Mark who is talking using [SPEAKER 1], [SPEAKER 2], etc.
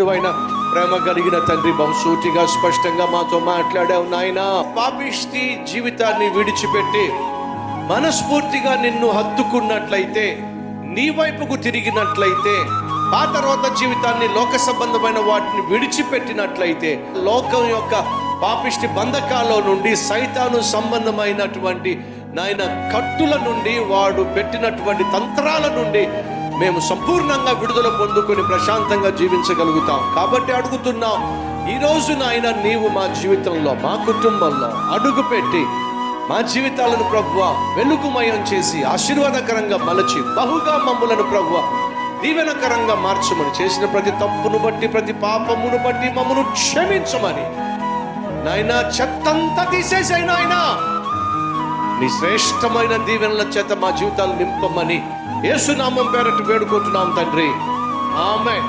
[SPEAKER 1] పరిశుద్ధుడైన ప్రేమ కలిగిన తండ్రి, బహుసూటిగా స్పష్టంగా మాతో మాట్లాడావు నాయనా. పాపిష్టి జీవితాన్ని విడిచిపెట్టి మనస్ఫూర్తిగా నిన్ను హత్తుకున్నట్లయితే, నీ వైపుకు తిరిగినట్లయితే, పాత రోత జీవితాన్ని, లోక సంబంధమైన వాటిని విడిచిపెట్టినట్లయితే, లోకం యొక్క పాపిష్టి బంధకాల్లో నుండి, సైతాను సంబంధమైనటువంటి నాయన కట్టుల నుండి, వాడు పెట్టినటువంటి తంత్రాల నుండి మేము సంపూర్ణంగా విడుదల పొందుకొని ప్రశాంతంగా జీవించగలుగుతాం. కాబట్టి అడుగుతున్నాం, ఈరోజు నాయన నీవు మా జీవితంలో, మా కుటుంబంలో అడుగుపెట్టి మా జీవితాలను ప్రభువా వెలుగుమయం చేసి ఆశీర్వాదకరంగా మలచి బహుగా మమ్ములను ప్రభువా దీవెనకరంగా మార్చమని, చేసిన ప్రతి తప్పును బట్టి, ప్రతి పాపమును బట్టి మమ్మను క్షమించమని నాయనా. చెత్తంతా తీసేసాయి నాయనా, నీ శ్రేష్టమైన దీవెనల చేత మా జీవితాలు నింపమని యేసు నామం పేరట వేడుకుంటున్నాం తండ్రి. ఆమేన్.